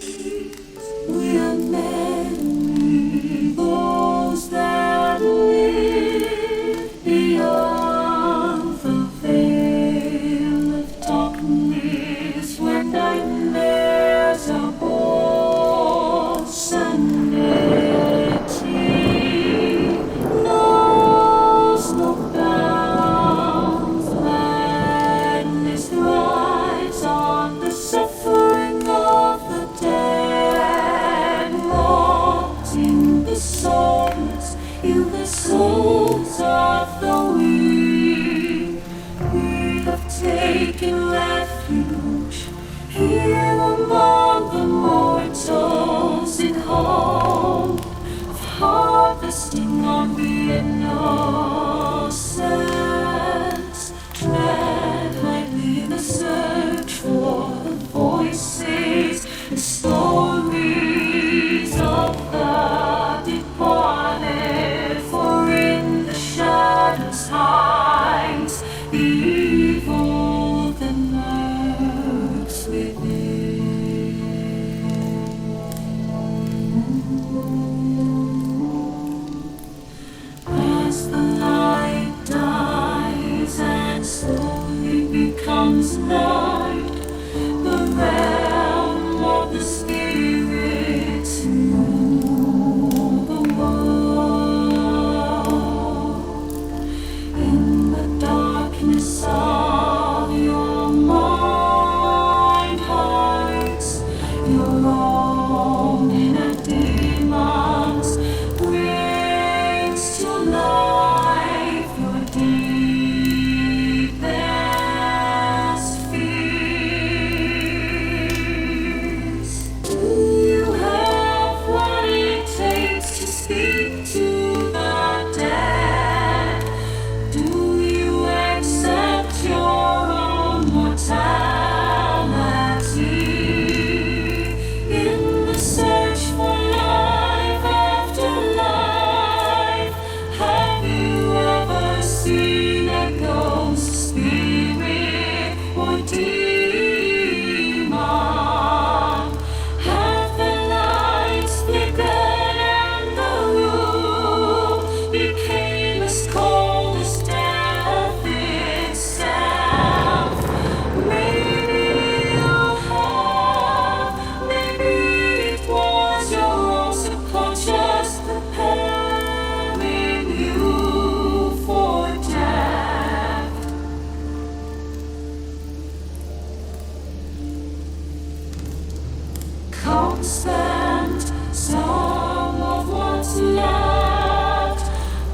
We are many, those that live beyond the veil of darkness, where nightmares are born. Sanity knows no bounds. Madness thrives on the suffering of the dead. Rotting the souls, in the souls of the weak. We have taken refuge here among the mortals, in hope of harvesting on the innocent. Tread lightly the search for the voices and stories of the departed, for in the shadows hides the evil that lurks within. As the light dies and slowly becomes night, the realm of the spirits rule the world. In the darkness of your mind hides your own inner demons, brings to life your deepest fears. Do you have what it takes to speak to the dead? Do you accept your own mortality? In the search for life after life, have you ever seen a ghost, spirit, or demon? Have the lights flickered and the room became as cold as death itself? Maybe you have, maybe it was your own subconscious preparing you for death. Come spend some of what's left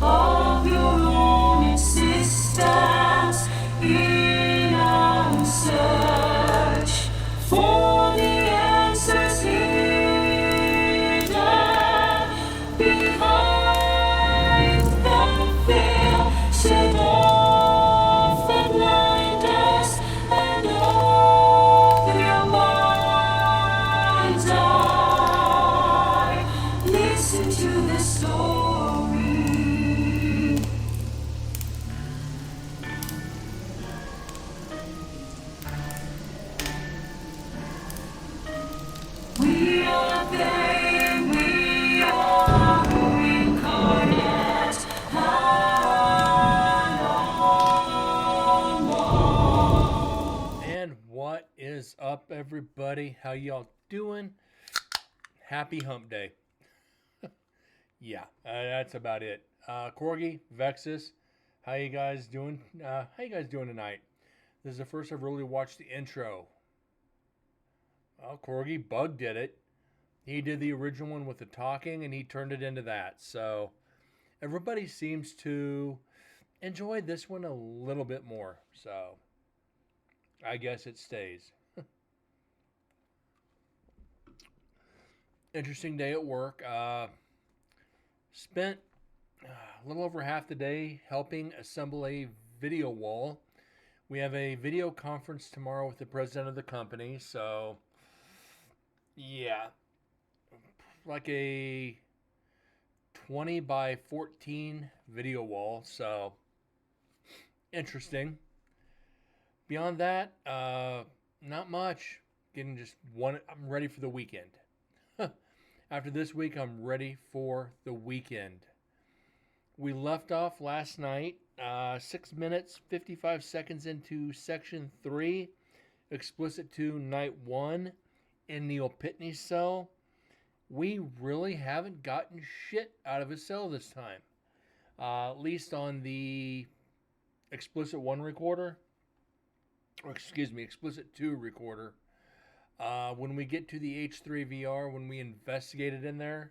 of your own existence in our search for the answers hidden behind the veil. Shed off the blinders and open your mind's eye. Listen to the story. We are they, we are incarnate and unknown. And what is up, everybody? How y'all doing? Happy Hump Day. Yeah, that's about it. Corgi, Vexus, how you guys doing? How you guys doing tonight? This is the first I've really watched the intro. Well, Corgi, Bug did it. He did the original one with the talking, and he turned it into that. So everybody seems to enjoy this one a little bit more. So I guess it stays. Interesting day at work. Spent a little over half the day helping assemble a video wall. We have a video conference tomorrow with the president of the company. So, yeah, like a 20 by 14 video wall. So, interesting. Beyond that, not much. getting just one. I'm ready for the weekend. After this week, I'm ready for the weekend. We left off last night, 6 minutes, 55 seconds into section 3, explicit 2, night 1, in Neil Pitney's cell. We really haven't gotten shit out of his cell this time. At least on the explicit 1 recorder, or excuse me, explicit 2 recorder. When we get to the H3VR, when we investigate it in there,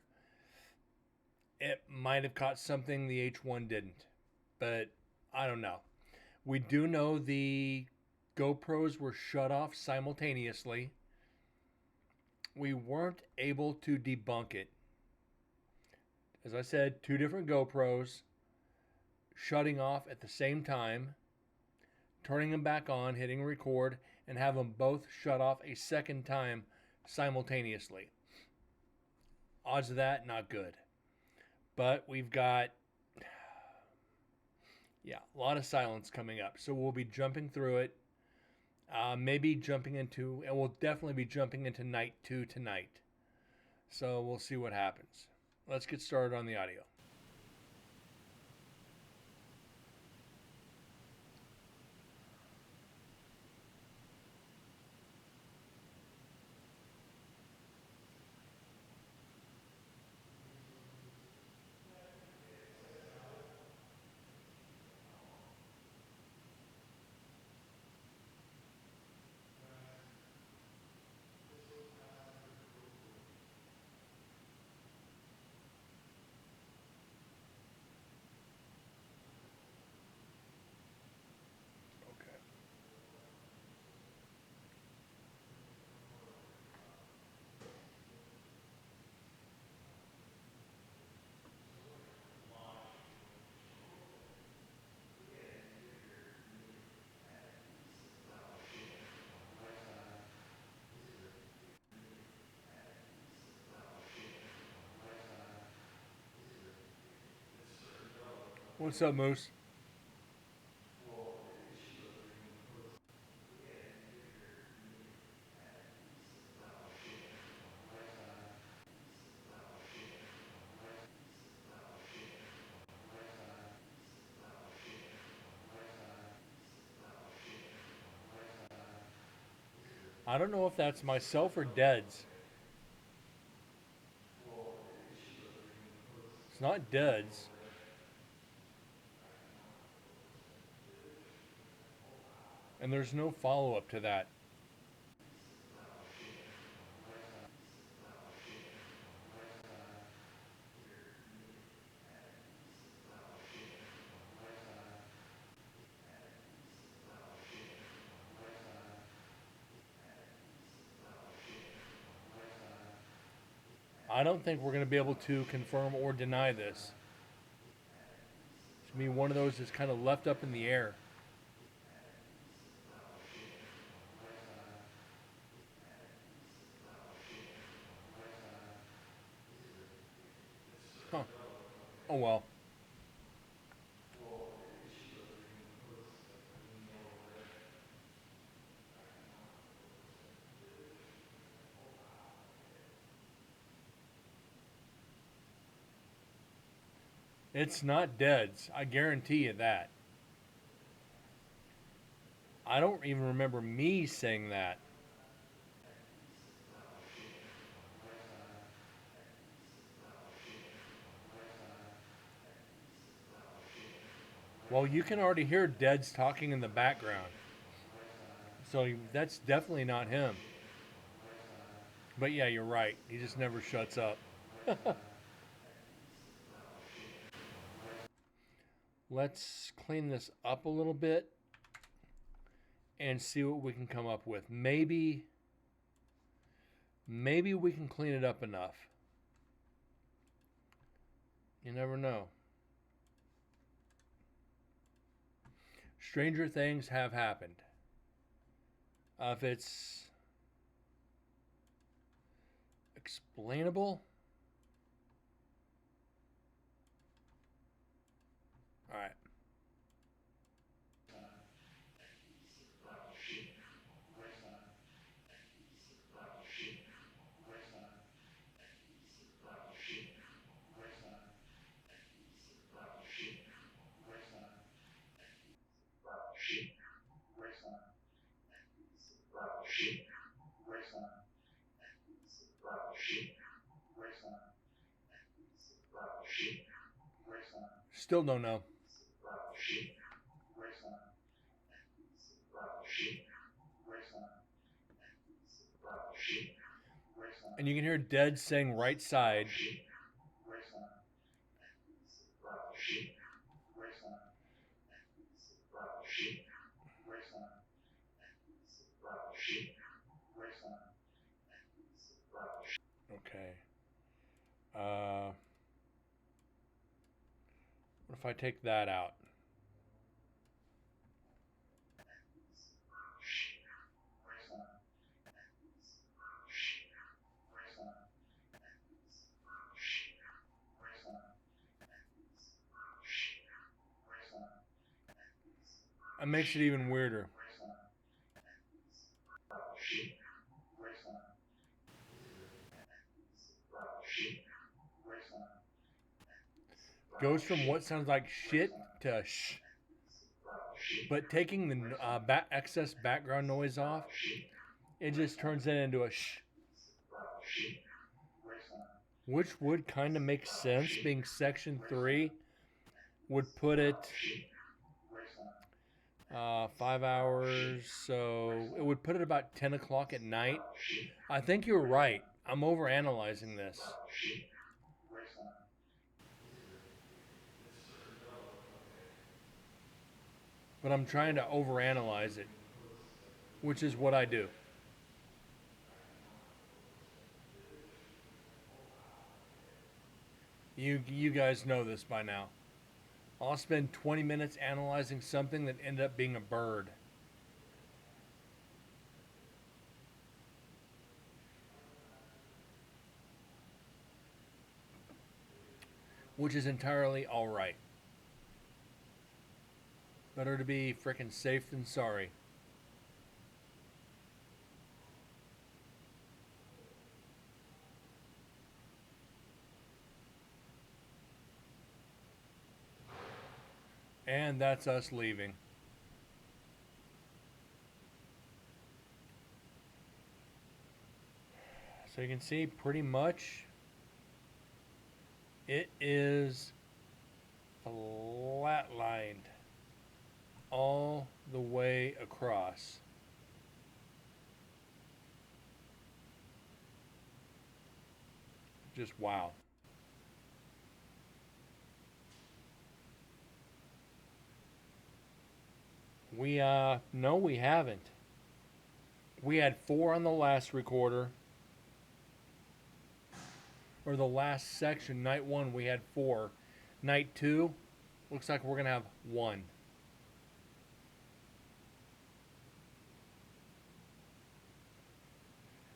it might have caught something the H1 didn't. But I don't know. We do know the GoPros were shut off simultaneously. We weren't able to debunk it. As I said, 2 different GoPros shutting off at the same time, turning them back on, hitting record, and have them both shut off a second time simultaneously. Odds of that, not good. But we've got, a lot of silence coming up. So we'll be jumping through it. Maybe jumping into, and we'll definitely be jumping into night 2 tonight. So we'll see what happens. Let's get started on the audio. Okay. What's up, Moose? I don't know if that's myself or Dead's. It's not Dead's. And there's no follow up to that. I don't think we're going to be able to confirm or deny this. To me, one of those is kind of left up in the air. Huh. Oh well. It's not Dead's. I guarantee you that. I don't even remember me saying that. Well, you can already hear Dead's talking in the background. So that's definitely not him. But yeah, you're right. He just never shuts up. Let's clean this up a little bit and see what we can come up with. Maybe we can clean it up enough. You never know. Stranger things have happened. If it's explainable, all right. Still don't know. And you can hear Dead saying right side. Okay. What if I take that out? It makes it even weirder. Goes from what sounds like shit to shh. But taking the excess background noise off, it just turns it into a shh. Which would kind of make sense, being section 3 would put it 5 hours, so it would put it about 10 o'clock at night. I think you're right. I'm overanalyzing this. But I'm trying to overanalyze it, which is what I do. You guys know this by now. I'll spend 20 minutes analyzing something that ended up being a bird. Which is entirely alright. Better to be frickin' safe than sorry. And that's us leaving. So you can see pretty much it is flatlined all the way across. Just wow. No, we haven't. We had 4 on the last recorder. Or the last section, night 1, we had 4. Night 2, looks like we're going to have 1.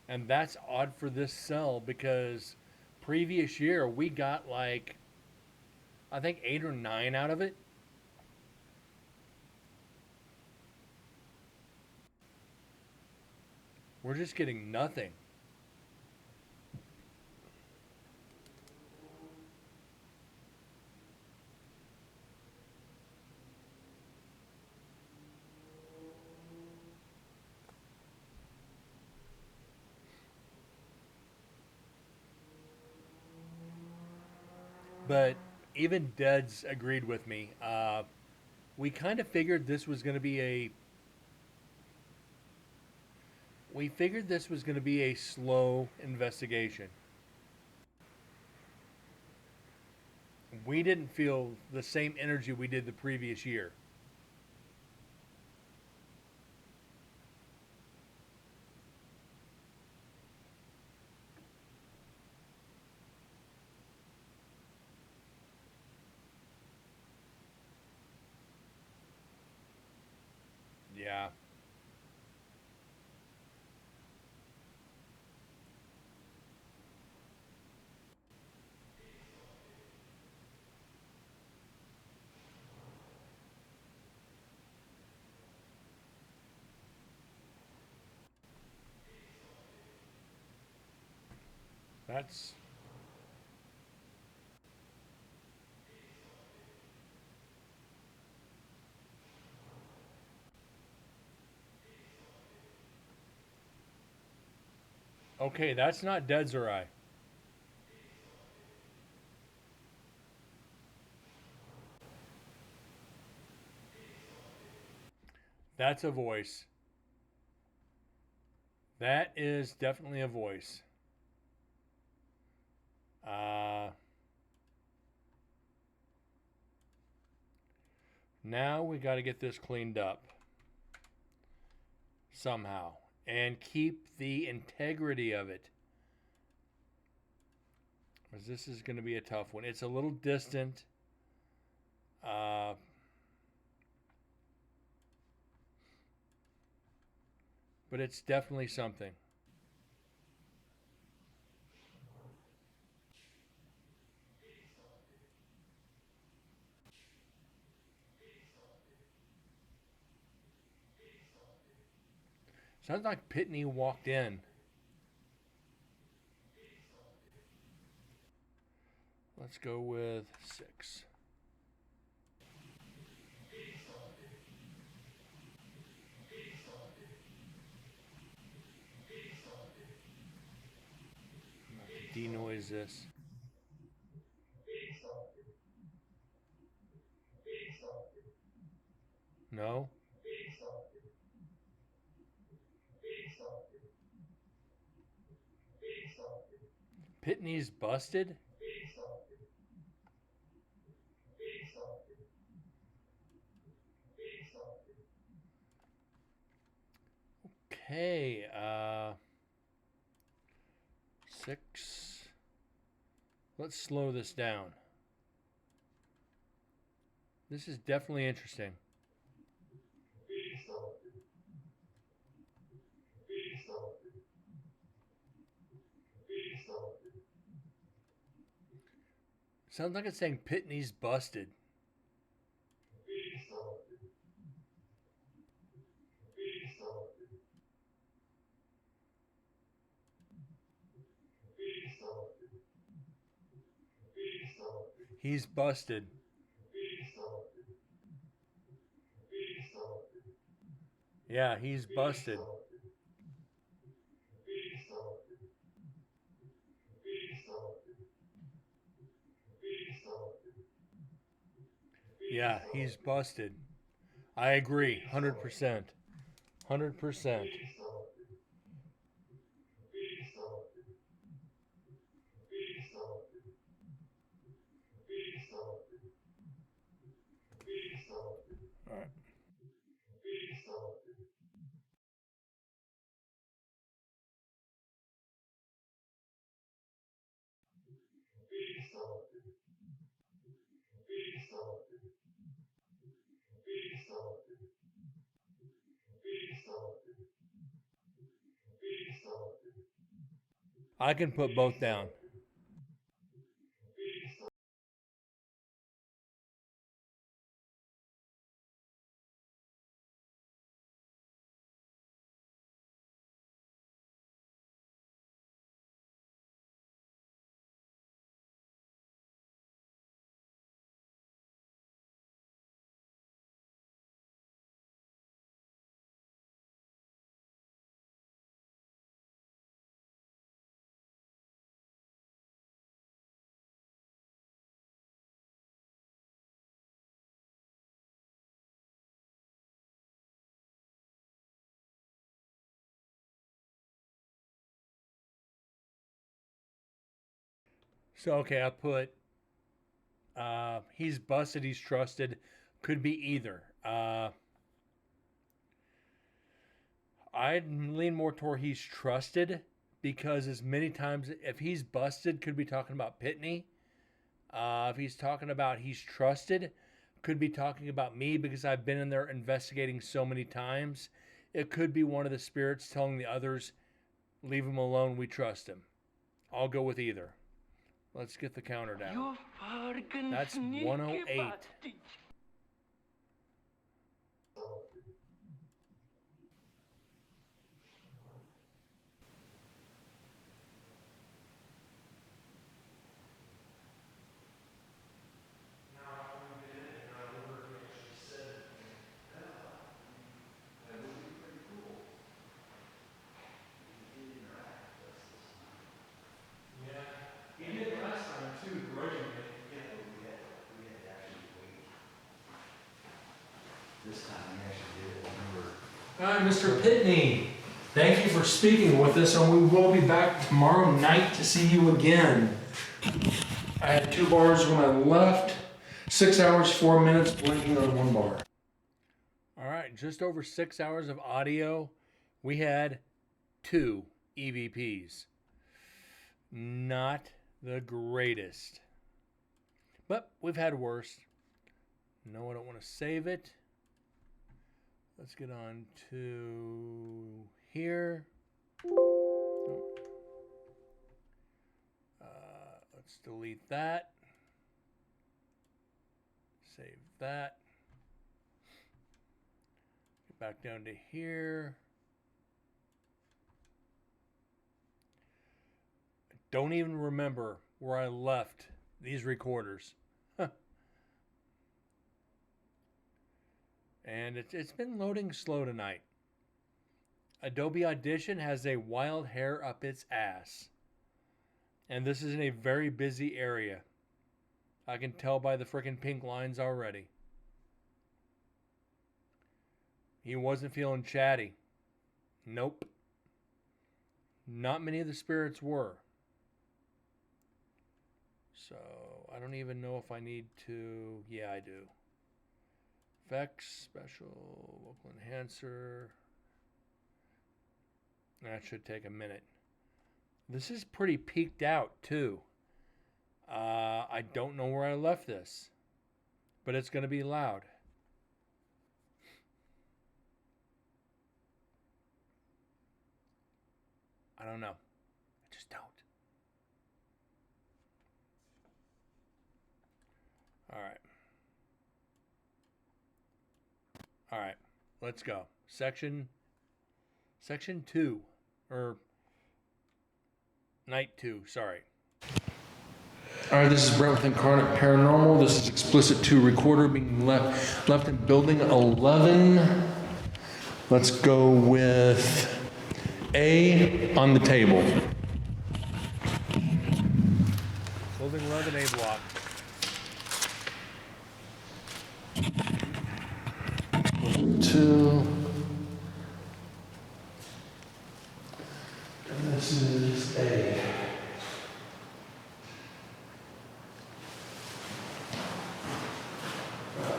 And that's odd for this cell because previous year we got like, I think 8 or 9 out of it. We're just getting nothing. But even Deads agreed with me. We kind of figured this was going to be a. We figured this was going to be a slow investigation. We didn't feel the same energy we did the previous year. Yeah. That's okay. That's not Dead's or I. That's a voice. That is definitely a voice. Uh, Now we got to get this cleaned up somehow and keep the integrity of it. Because this is going to be a tough one. It's a little distant. Uh, but it's definitely something. Sounds like Pitney walked in. Let's go with 6. Denoise this. No? Pitney's busted? Okay. 6. Let's slow this down. This is definitely interesting. Sounds like it's saying Pitney's busted. He's busted. Yeah, he's busted. Yeah, he's busted. I agree. 100%. 100%. All right. I can put both down. So, okay, I put he's busted, he's trusted. Could be either. I'd lean more toward he's trusted because as many times, if he's busted, could be talking about Pitney. If he's talking about he's trusted, could be talking about me because I've been in there investigating so many times. It could be one of the spirits telling the others, leave him alone, we trust him. I'll go with either. Let's get the counter down. That's 108. Yeah, he did last time too, grudgingly. Yeah, but we had to actually wait. Hi, Mr. Pitney. Thank you for speaking with us, and we will be back tomorrow night to see you again. I had 2 bars when I left, 6 hours, 4 minutes blinking on 1 bar. All right, just over 6 hours of audio. We had 2 EVPs. Not the greatest. But we've had worse. No, I don't want to save it. Let's get on to here. Let's delete that. Save that. Get back down to here. Don't even remember where I left these recorders. And it's been loading slow tonight. Adobe Audition has a wild hair up its ass. And this is in a very busy area. I can tell by the freaking pink lines already. He wasn't feeling chatty. Nope. Not many of the spirits were. So, I don't even know if I need to... Yeah, I do. Effects, special, local enhancer. That should take a minute. This is pretty peaked out, too. I don't know where I left this. But it's going to be loud. I don't know. I just don't. All right. All right. Let's go. Section 2. Or night 2, sorry. All right, this is Brent with Incarnate Paranormal. This is Explicit 2 recorder being left in building 11. Let's go with A on the table. Building 11 A block. Two. And this is A.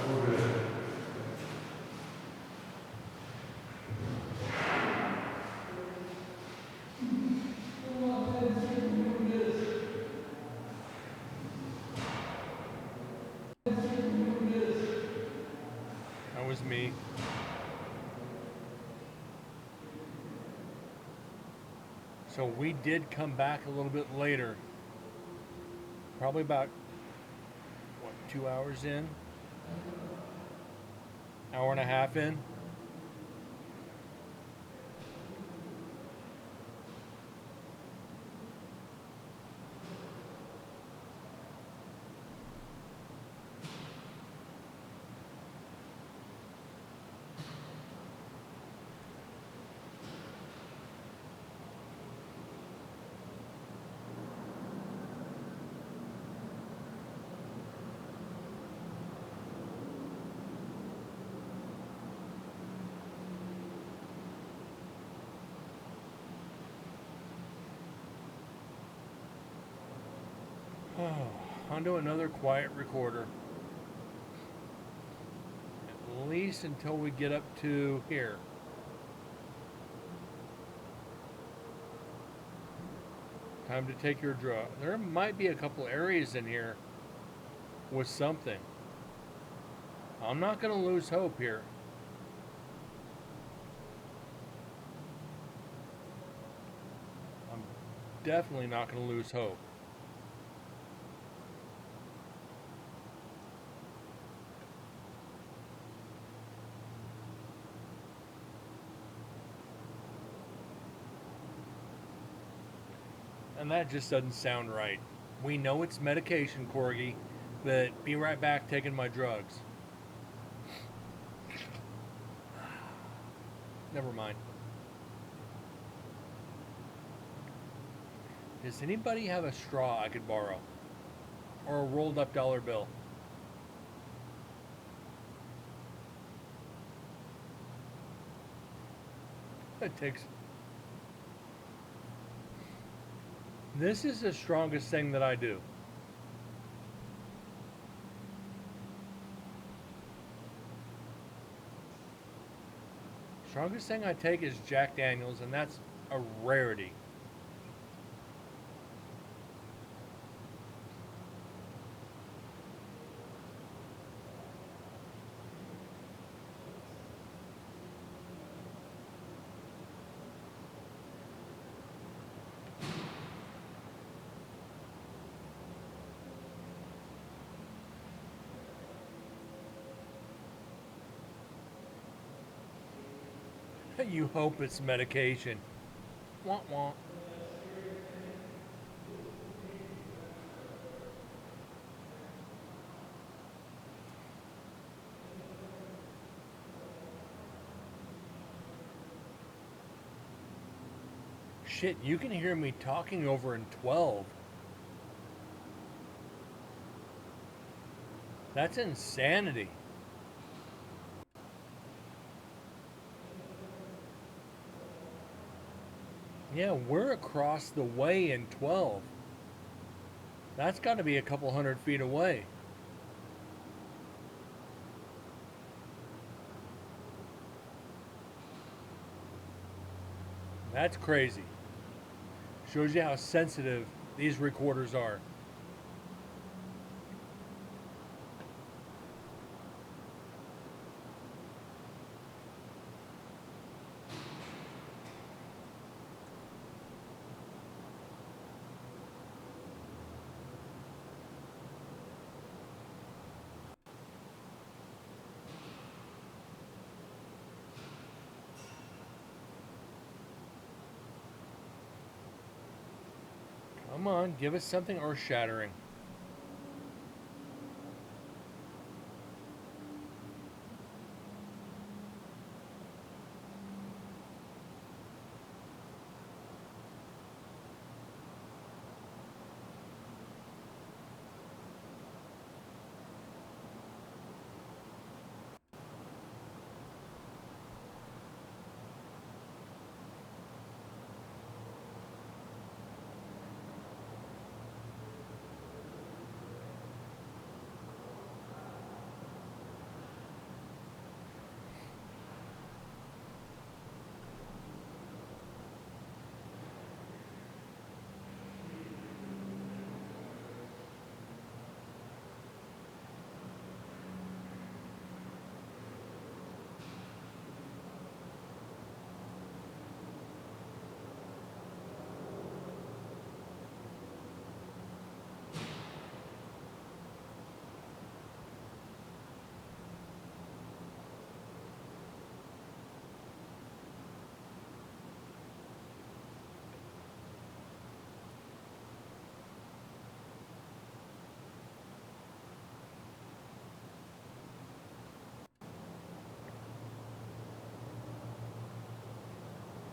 We're good. That was me. So we did come back a little bit later. Probably about, 2 hours in? Hour and a half in? Onto another quiet recorder. At least until we get up to here. Time to take your draw. There might be a couple areas in here with something. I'm not going to lose hope here. I'm definitely not going to lose hope. And that just doesn't sound right. We know it's medication, Corgi, but be right back taking my drugs. Never mind. Does anybody have a straw I could borrow? Or a rolled up dollar bill? It takes. This is the strongest thing that I do. Strongest thing I take is Jack Daniels, and that's a rarity. You hope it's medication. Wah wah. Shit, you can hear me talking over in 12. That's insanity. Yeah, we're across the way in 12. That's got to be a couple 100 feet away. That's crazy. Shows you how sensitive these recorders are. Come on, give us something earth shattering.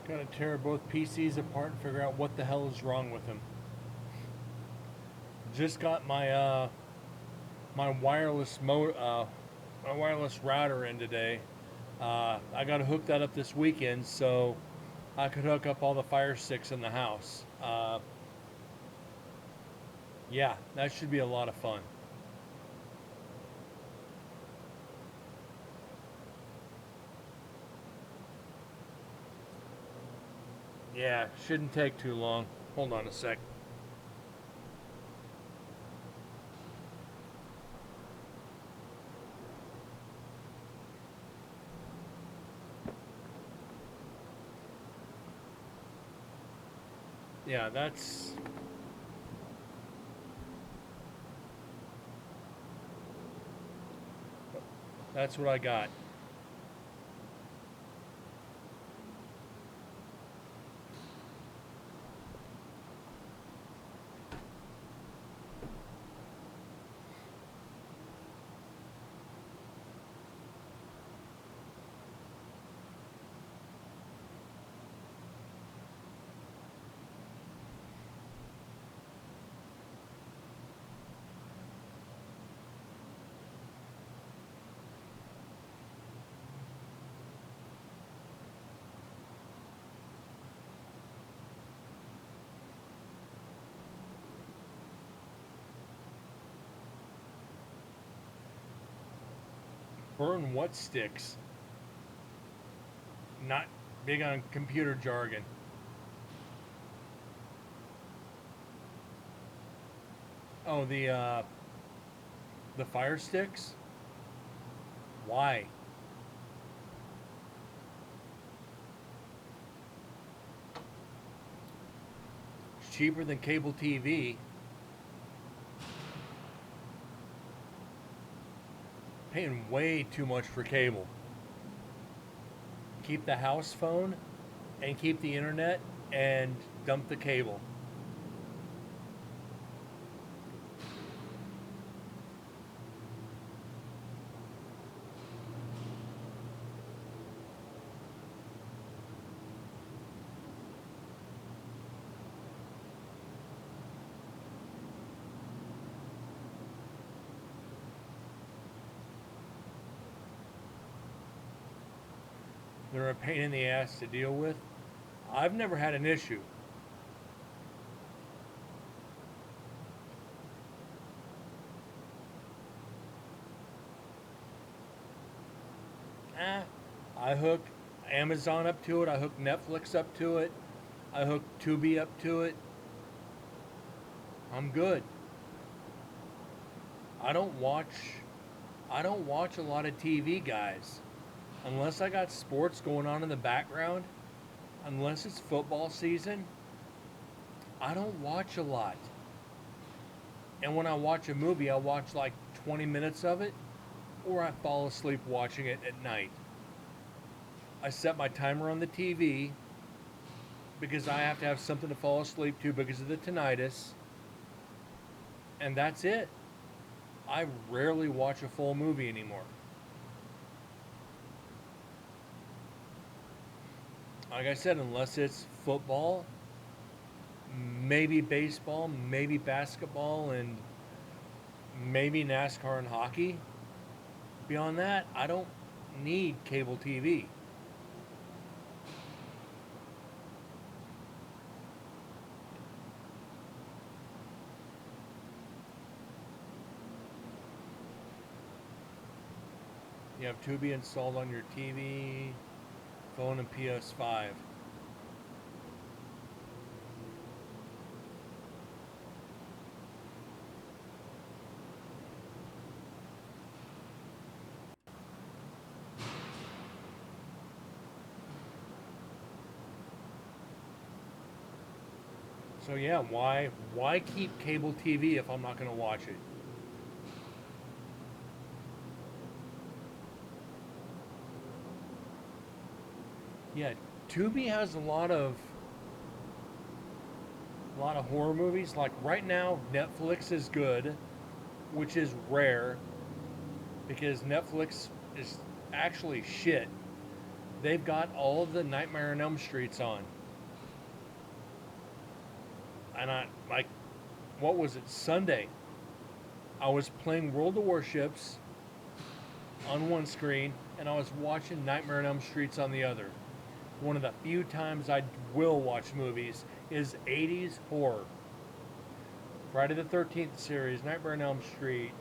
Gotta tear both PCs apart and figure out what the hell is wrong with them. Just got my my wireless router in today. I got to hook that up this weekend so I could hook up all the Fire Sticks in the house. Yeah, that should be a lot of fun. Yeah, shouldn't take too long. Hold on a sec. Yeah, that's what I got. Burn what sticks? Not big on computer jargon. Oh, the fire sticks? Why? It's cheaper than cable TV. Paying way too much for cable. Keep the house phone and keep the internet and dump the cable. They're a pain in the ass to deal with. I've never had an issue. Eh, I hook Amazon up to it. I hook Netflix up to it. I hook Tubi up to it. I'm good. I don't watch I don't watch a lot of TV, guys. Unless I got sports going on in the background, unless it's football season, I don't watch a lot. And when I watch a movie, I watch like 20 minutes of it, or I fall asleep watching it at night. I set my timer on the TV because I have to have something to fall asleep to because of the tinnitus, and that's it. I rarely watch a full movie anymore. Like I said, unless it's football, maybe baseball, maybe basketball, and maybe NASCAR and hockey. Beyond that, I don't need cable TV. You have Tubi installed on your TV, phone, and PS5. So yeah, why keep cable TV if I'm not going to watch it? Yeah, Tubi has a lot of horror movies. Like right now, Netflix is good, which is rare because Netflix is actually shit. They've got all of the Nightmare on Elm Streets on, and I like, what was it, Sunday? I was playing World of Warships on one screen, and I was watching Nightmare on Elm Streets on the other. One of the few times I will watch movies is 80s horror. Friday the 13th series, Nightmare on Elm Street,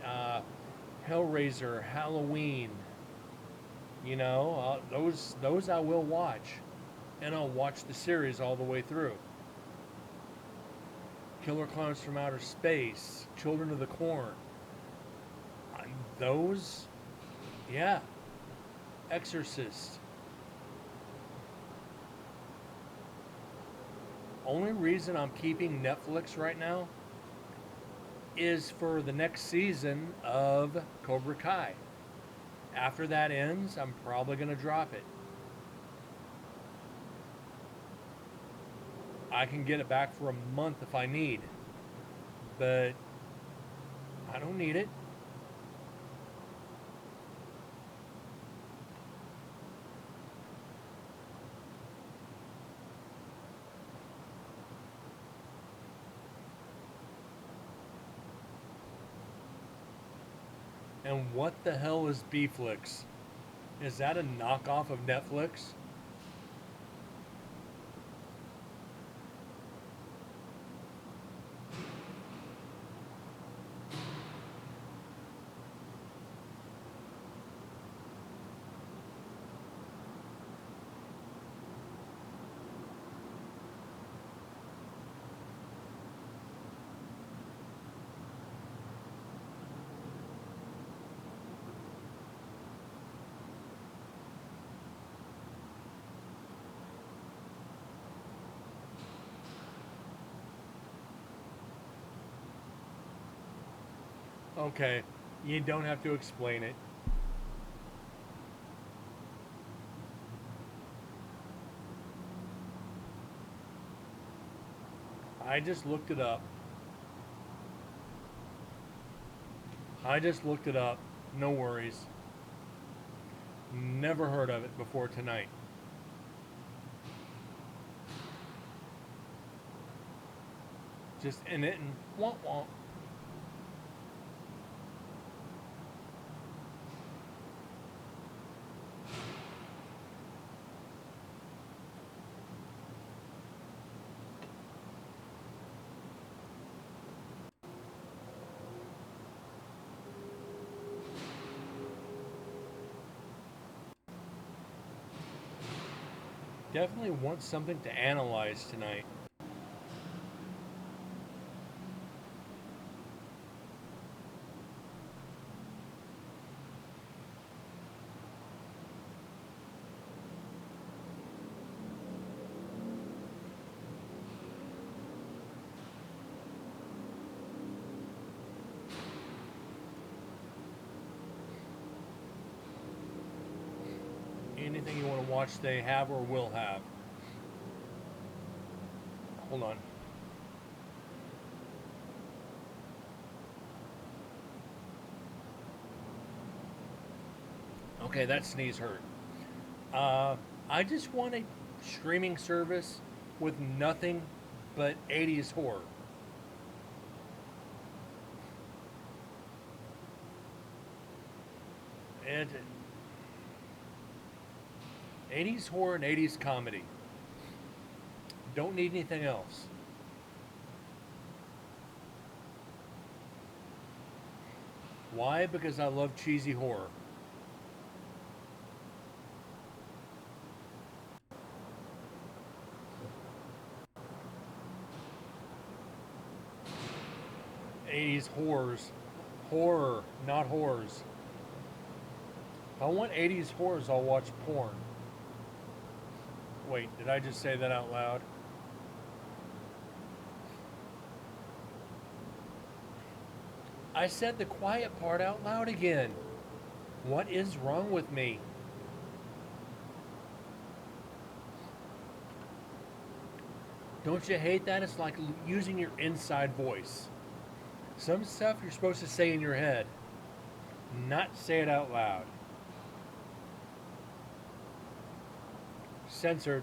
Hellraiser, Halloween. Those I will watch, and I'll watch the series all the way through. Killer Clowns from Outer Space, Children of the Corn. Those, yeah. Exorcist. Only reason I'm keeping Netflix right now is for the next season of Cobra Kai. After that ends, I'm probably going to drop it. I can get it back for a month if I need, but I don't need it. And what the hell is Beeflix? Is that a knockoff of Netflix? Okay, you don't have to explain it. I just looked it up. I just looked it up. No worries. Never heard of it before tonight. Just in it and womp womp. Definitely want something to analyze tonight. Anything you want to watch, they have or will have. Hold on. Okay, that sneeze hurt. I just want a streaming service with nothing but 80s horror. And 80s horror and 80s comedy. Don't need anything else. Why? Because I love cheesy horror. 80s horrors. Horror, not horrors. If I want 80s horrors, I'll watch porn. Wait, did I just say that out loud? I said the quiet part out loud again. What is wrong with me? Don't you hate that? It's like using your inside voice. Some stuff you're supposed to say in your head, not say it out loud. Censored.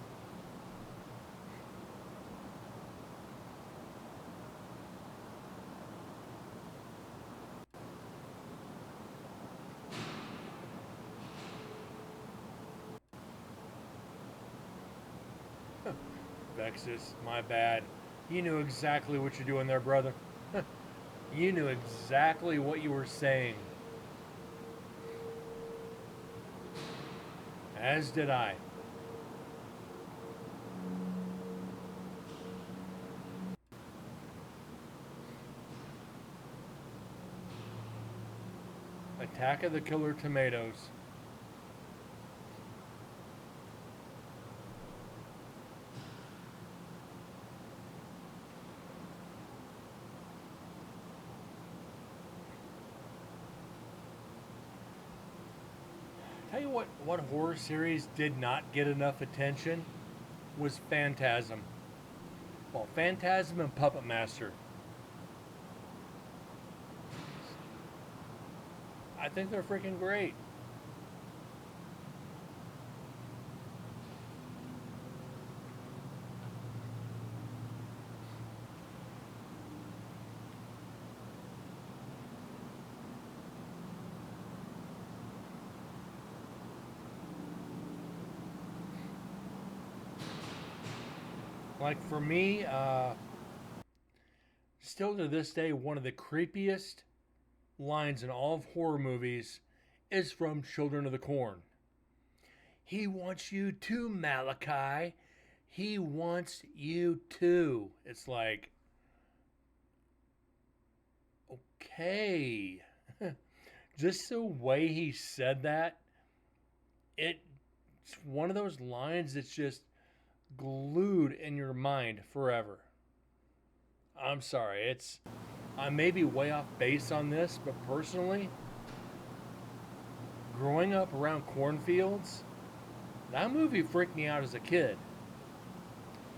Vexus, my bad. You knew exactly what you're doing there, brother. You knew exactly what you were saying. As did I. Attack of the Killer Tomatoes. Tell you what horror series did not get enough attention was Phantasm. Well, Phantasm and Puppet Master. I think they're freaking great. Like for me, still to this day, one of the creepiest lines in all of horror movies is from Children of the Corn. He wants you too, Malachi. He wants you too. It's like, okay. Just the way he said that, it's one of those lines that's just glued in your mind forever. I'm sorry. I may be way off base on this, but personally, growing up around cornfields, that movie freaked me out as a kid.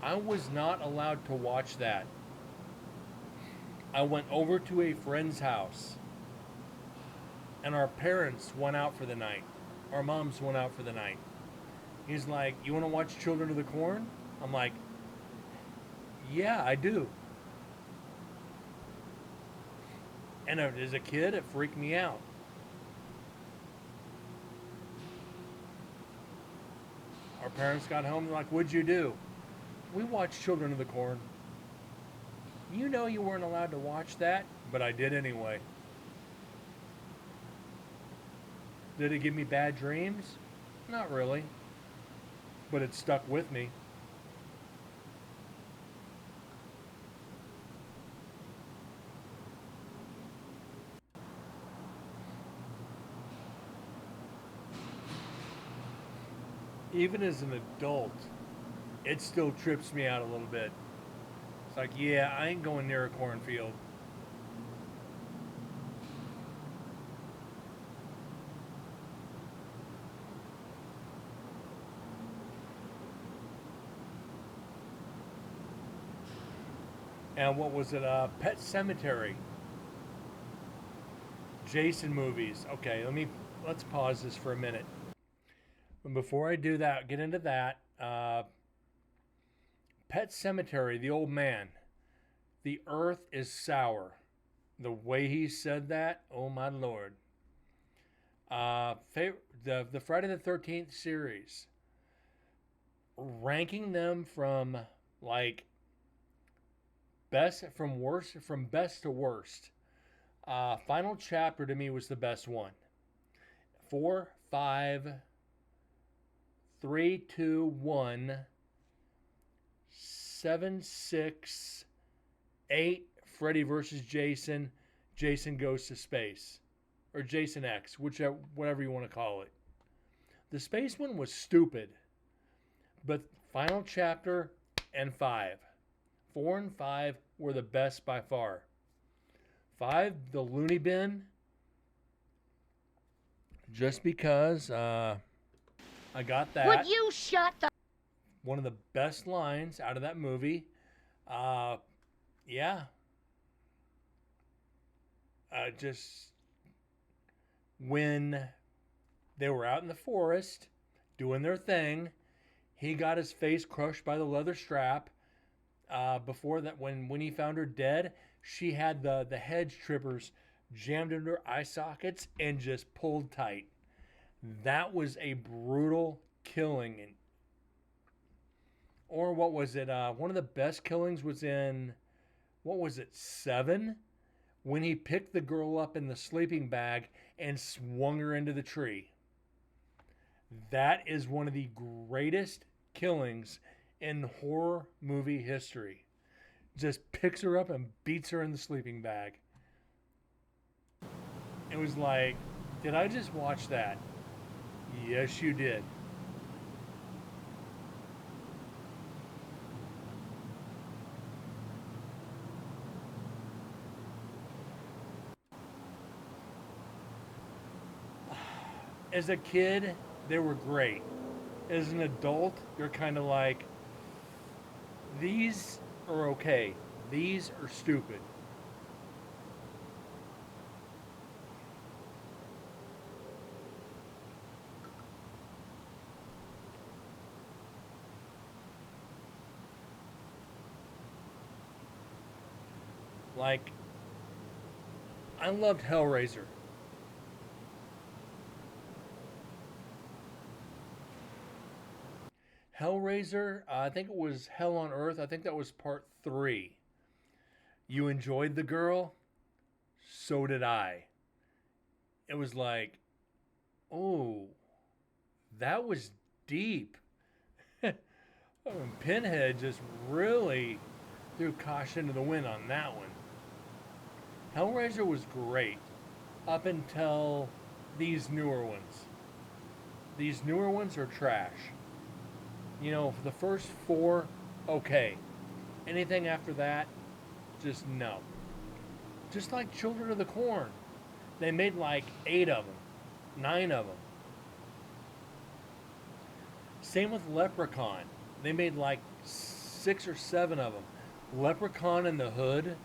I was not allowed to watch that. I went over to a friend's house, and our parents went out for the night. Our moms went out for the night. He's like, "You want to watch Children of the Corn?" I'm like, "Yeah, I do." And as a kid, it freaked me out. Our parents got home, they're like, "What'd you do?" "We watched Children of the Corn." "You know you weren't allowed to watch that," but I did anyway. Did it give me bad dreams? Not really, but it stuck with me. Even as an adult, it still trips me out a little bit. It's like, yeah, I ain't going near a cornfield. And what was it? Pet Cemetery. Jason movies. Okay, let's pause this for a minute. And before I do that, get into that. Pet Cemetery. The old man. The earth is sour. The way he said that, oh my lord. The Friday the 13th series. Ranking them from like best to worst. Final chapter to me was the best one. 4, 5, 3, 2, 1, 7, 6, 8. Freddy versus Jason. Jason goes to space, or Jason X, whichever, whatever you want to call it. The space one was stupid, but final chapter and 5. 4 and 5 were the best by far. 5, the loony bin, just because I got that. Would you shut the... One of the best lines out of that movie. Yeah. Just when they were out in the forest doing their thing, he got his face crushed by the leather strap. Before that, when he found her dead, she had the hedge trippers jammed into her eye sockets and just pulled tight. That was a brutal killing. Or what was it? One of the best killings was in, what was it, 7? When he picked the girl up in the sleeping bag and swung her into the tree. That is one of the greatest killings in horror movie history. Just picks her up and beats her in the sleeping bag. It was like, did I just watch that? Yes, you did. As a kid, they were great. As an adult, you're kind of like, these are okay. These are stupid. Like, I loved Hellraiser. Hellraiser, I think it was Hell on Earth. I think that was part 3. You enjoyed the girl? So did I. It was like, oh, that was deep. Pinhead just really threw caution to the wind on that one. Hellraiser was great up until these newer ones. These newer ones are trash. You know, for the first 4, okay. Anything after that, just no. Just like Children of the Corn. They made like 8 of them, 9 of them. Same with Leprechaun. They made like 6 or 7 of them. Leprechaun in the Hood?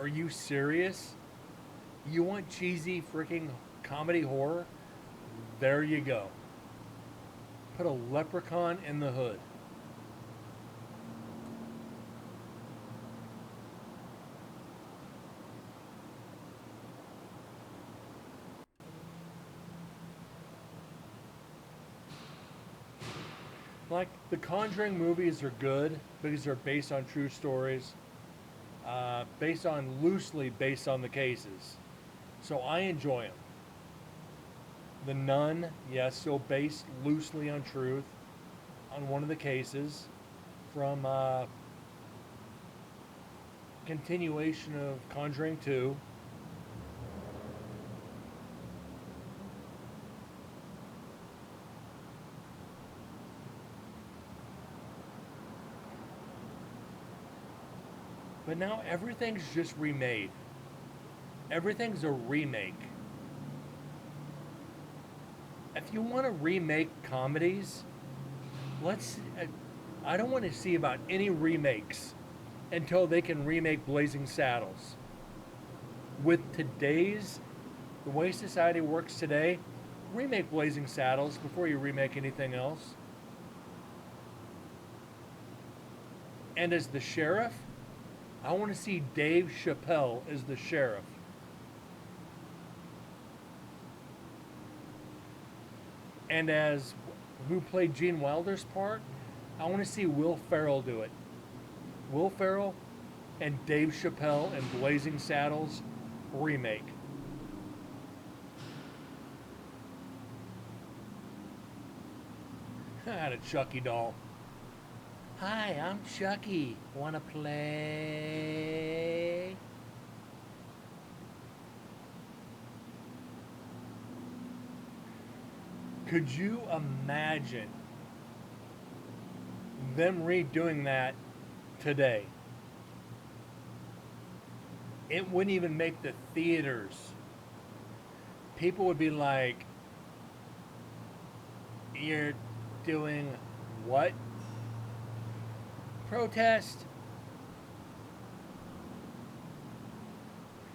Are you serious? You want cheesy freaking comedy horror? There you go. Put a Leprechaun in the Hood. Like, the Conjuring movies are good because they're based on true stories, loosely based on the cases. So I enjoy them. The Nun, yes, still based loosely on truth, on one of the cases from continuation of Conjuring 2. But now everything's just remade. Everything's a remake. If you want to remake comedies, let's. I don't want to see about any remakes until they can remake Blazing Saddles. With the way society works today, remake Blazing Saddles before you remake anything else. And as the sheriff, I want to see Dave Chappelle as the sheriff. And as who played Gene Wilder's part, I want to see Will Ferrell do it. Will Ferrell and Dave Chappelle in Blazing Saddles remake. I had a Chucky doll. Hi, I'm Chucky. Wanna play? Could you imagine them redoing that today? It wouldn't even make the theaters. People would be like, "You're doing what? Protest?"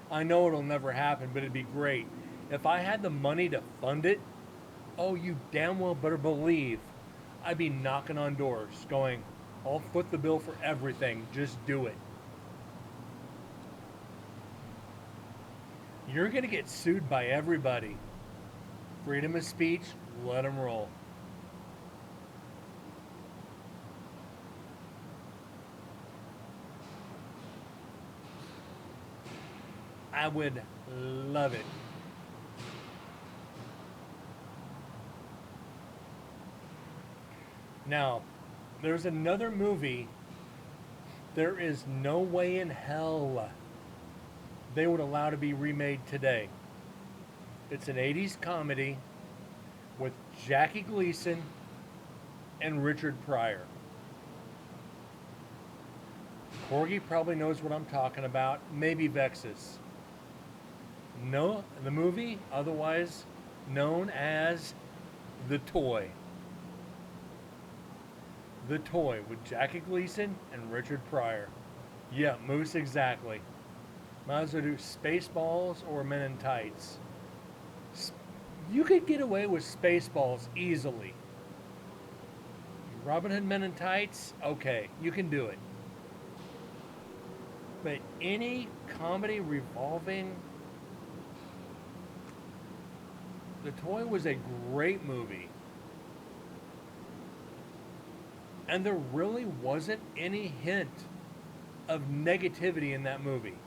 I know it'll never happen, but it'd be great. If I had the money to fund it, oh, you damn well better believe I'd be knocking on doors going, "I'll foot the bill for everything, just do it." You're going to get sued by everybody. Freedom of speech, let them roll. I would love it. Now, there's another movie. There is no way in hell they would allow to be remade today. It's an 80s comedy with Jackie Gleason and Richard Pryor. Corgi probably knows what I'm talking about. Maybe Vexus. No, the movie, otherwise known as The Toy. The Toy with Jackie Gleason and Richard Pryor. Yeah, Moose, exactly. Might as well do Spaceballs or Men in Tights. You could get away with Spaceballs easily. Robin Hood Men in Tights, okay, you can do it. But any comedy revolving The Toy was a great movie. And there really wasn't any hint of negativity in that movie.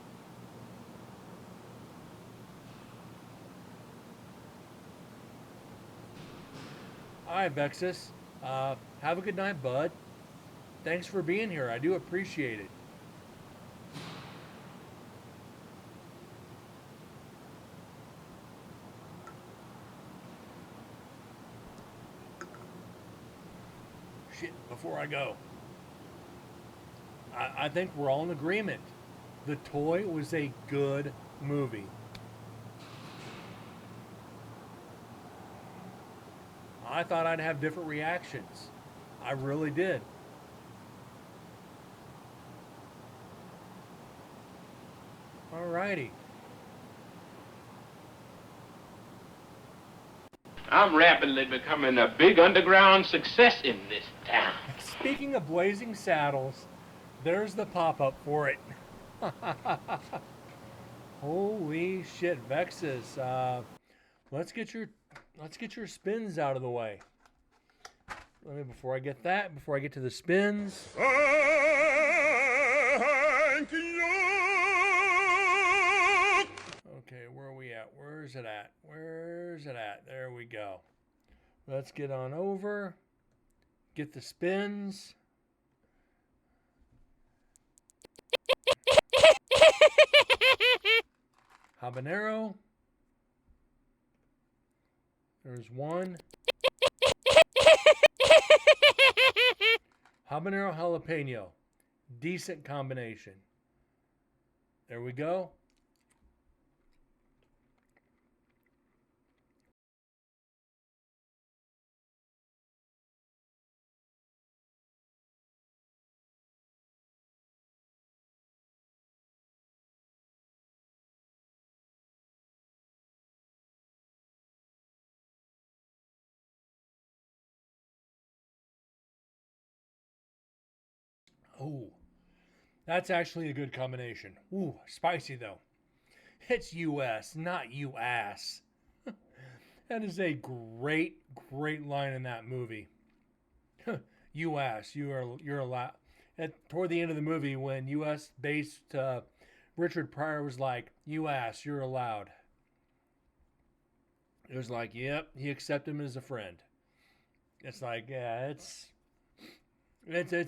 All right, Vexus. Have a good night, bud. Thanks for being here. I do appreciate it. Shit, before I go, I think we're all in agreement. The Toy was a good movie. I thought I'd have different reactions. I really did. Alrighty. I'm rapidly becoming a big underground success in this town. Speaking of Blazing Saddles, there's the pop-up for it. Holy shit, Vexus. Let's get your spins out of the way. Before I get to the spins. Okay, where are we at? Where's it at? There we go. Let's get on over. Get the spins. Habanero. There's one. Habanero jalapeno. Decent combination. There we go. Oh, that's actually a good combination. Ooh, spicy though. It's US, not you ass. That is a great, great line in that movie. You ass, you're allowed. Toward the end of the movie, when U.S. based Richard Pryor was like, "You ass, you're allowed." It was like, yep, he accepted him as a friend. It's like, yeah, it's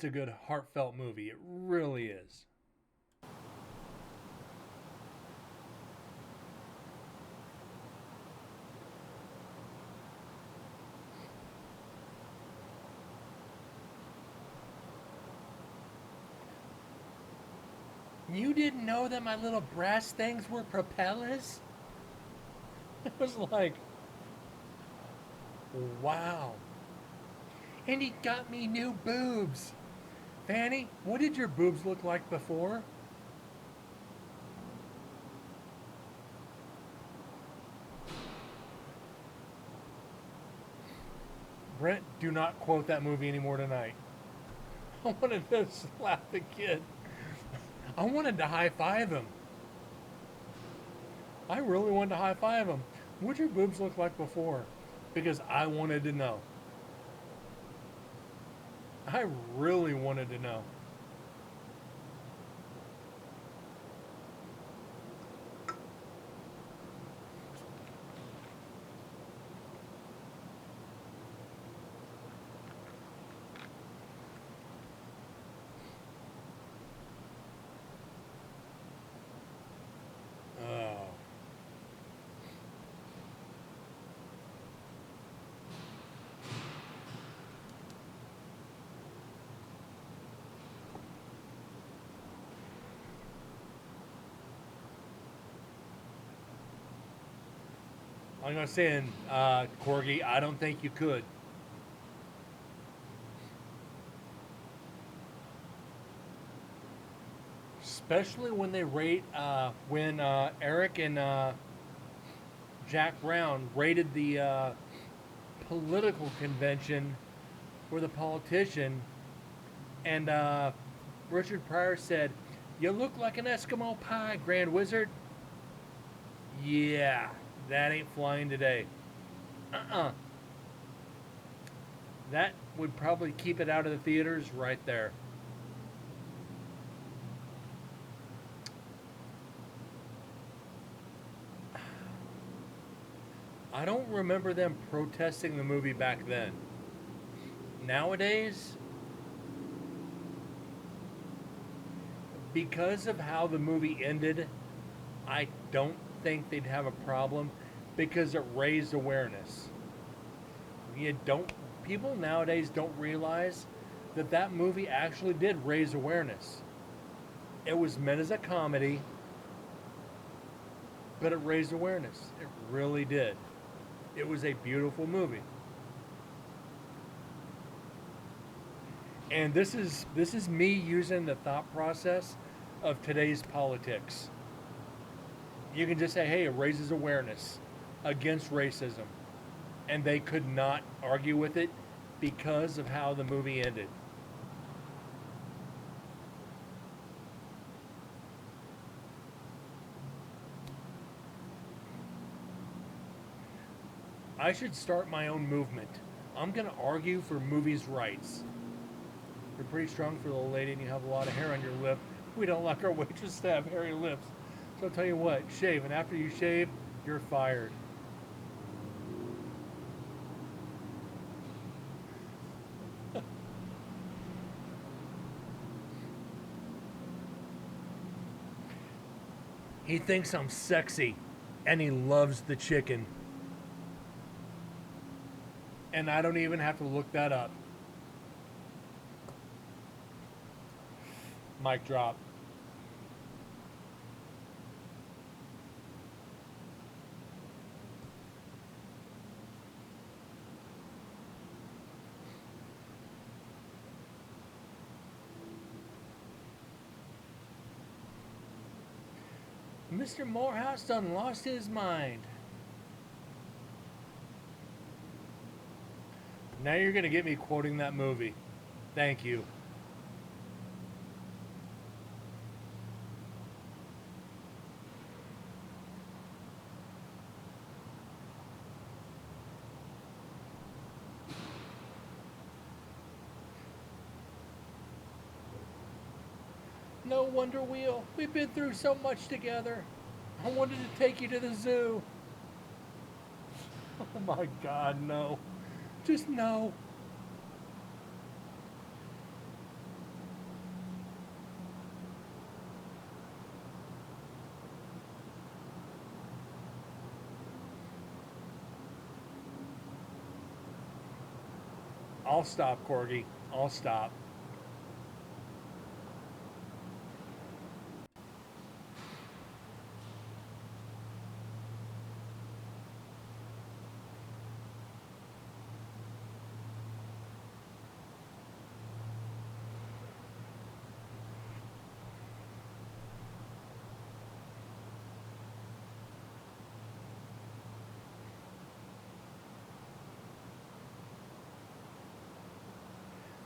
a good heartfelt movie. It really is. You didn't know that my little brass things were propellers? It was like, wow. And he got me new boobs. Fanny, what did your boobs look like before? Brent, do not quote that movie anymore tonight. I wanted to slap the kid. I wanted to high five him. I really wanted to high five him. What'd your boobs look like before? Because I wanted to know. I really wanted to know. Oh. I'm gonna say, Corgi, I don't think you could. Especially when they rate, when Eric and Jack Brown rated the political convention for the politician, and Richard Pryor said, "You look like an Eskimo pie, Grand Wizard." Yeah, that ain't flying today. That would probably keep it out of the theaters right there. I don't remember them protesting the movie back then. Nowadays, because of how the movie ended, I don't think they'd have a problem because it raised awareness. People nowadays don't realize that movie actually did raise awareness. It was meant as a comedy, but it raised awareness. It really did. It was a beautiful movie. And this is me using the thought process of today's politics. You can just say, hey, it raises awareness against racism. And they could not argue with it because of how the movie ended. I should start my own movement. I'm going to argue for movies' rights. You're pretty strong for a little lady and you have a lot of hair on your lip. We don't like our waitress to have hairy lips. So I'll tell you what, shave. And after you shave, you're fired. He thinks I'm sexy and he loves the chicken. And I don't even have to look that up. Mic drop. Mr. Morehouse done lost his mind. Now you're going to get me quoting that movie. Thank you. No Wonder Wheel. We've been through so much together. I wanted to take you to the zoo. Oh my God, no. Just no. I'll stop, Corgi. I'll stop.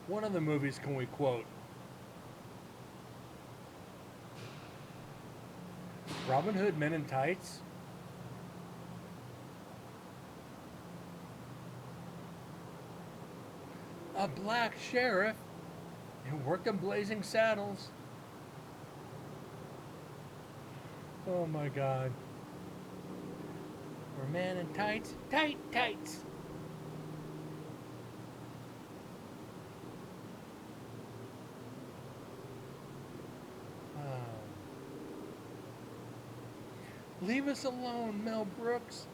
What other movies can we quote? Robin Hood Men in Tights? A black sheriff who worked in Blazing Saddles. Oh my God. We're men in tights. Tight tights. Oh. Leave us alone, Mel Brooks.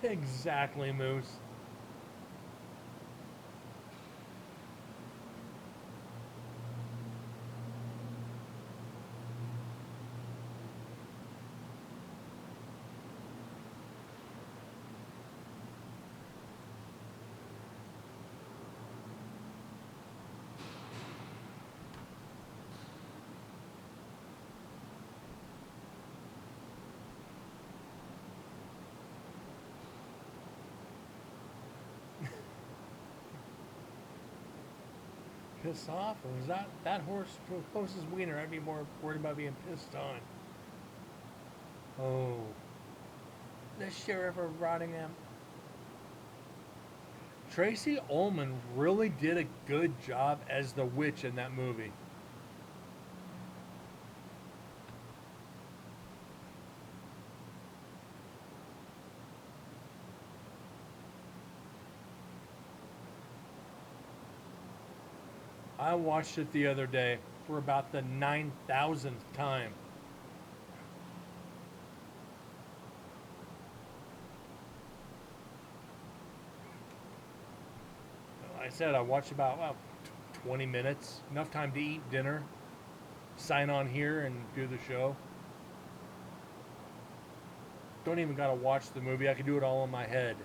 Exactly, Moose. pissed off, or was that horse's wiener? I'd be more worried about being pissed on. Oh, the sheriff of Rottingham. Tracy Ullman really did a good job as the witch in that movie. I watched it the other day for about the 9,000th time. Like I said, I watched about 20 minutes, enough time to eat dinner, sign on here, and do the show. Don't even gotta watch the movie, I can do it all in my head.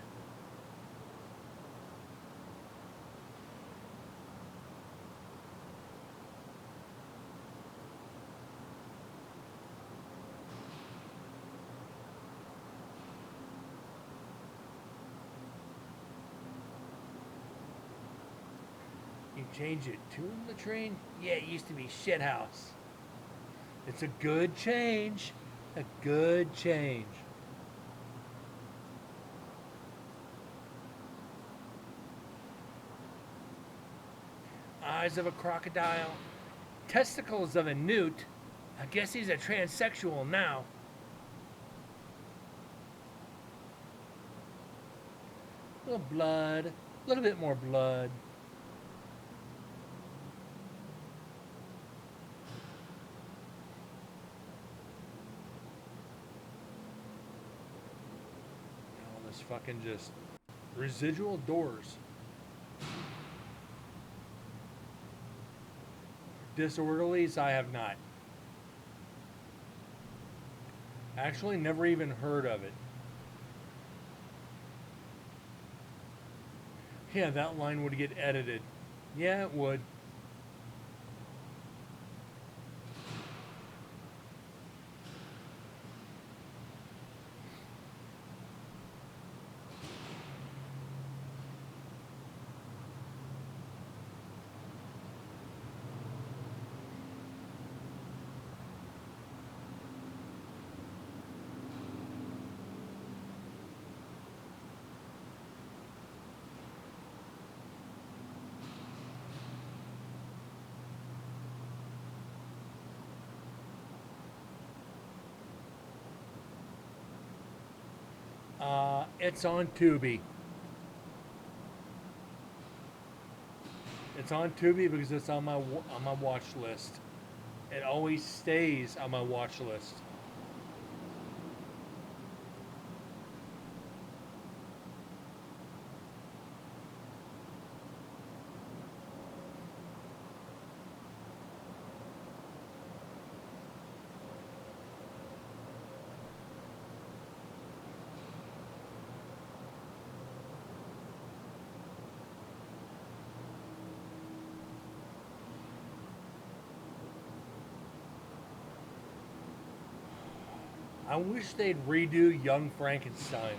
You change it to the train? Yeah, it used to be shithouse. It's a good change. A good change. Eyes of a crocodile. Testicles of a newt. I guess he's a transsexual now. A little blood. A little bit more blood. All this fucking just residual doors. Disorderlies, I have not. Actually, never even heard of it. Yeah, that line would get edited. Yeah, it would. It's on Tubi. It's on Tubi because it's on my watch list. It always stays on my watch list. I wish they'd redo Young Frankenstein.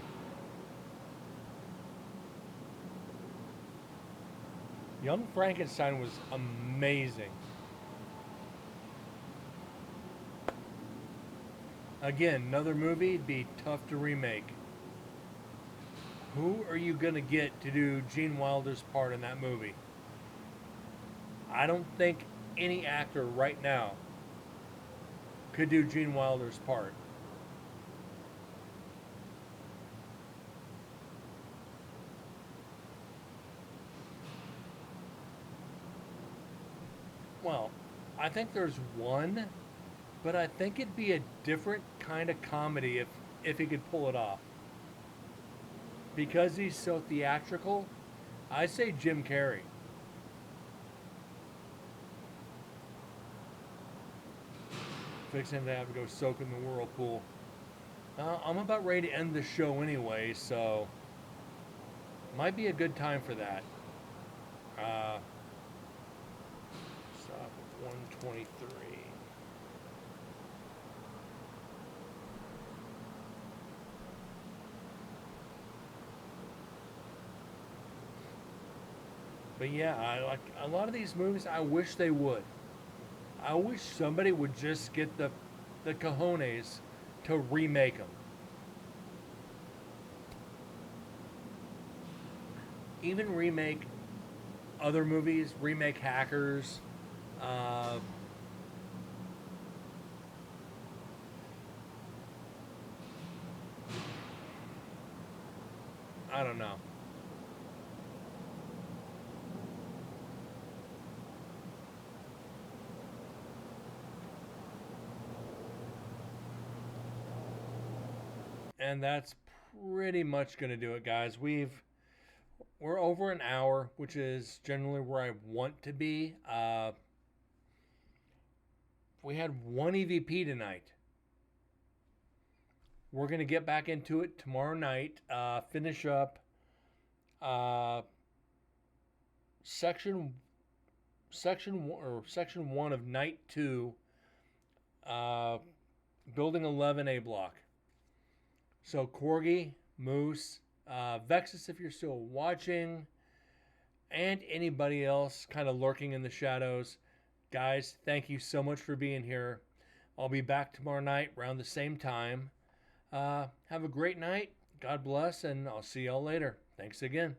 Young Frankenstein was amazing. Again, another movie, it'd be tough to remake. Who are you gonna get to do Gene Wilder's part in that movie? I don't think any actor right now could do Gene Wilder's part. Well, I think there's one, but I think it'd be a different kind of comedy if he could pull it off. Because he's so theatrical, I say Jim Carrey. Fixing to have to go soak in the whirlpool. I'm about ready to end the show anyway, so might be a good time for that. Stop at 123. But yeah, I like a lot of these movies. I wish they would. I wish somebody would just get the cojones to remake them. Even remake other movies, remake Hackers. Uh, I don't know. And that's pretty much going to do it, guys. We're over an hour, which is generally where I want to be. We had one EVP tonight. We're going to get back into it tomorrow night. Finish up uh, section section one of night two, uh, building 11A block. So Corgi, Moose, Vexus, if you're still watching, and anybody else kind of lurking in the shadows, guys, thank you so much for being here. I'll be back tomorrow night around the same time. Have a great night. God bless, and I'll see y'all later. Thanks again.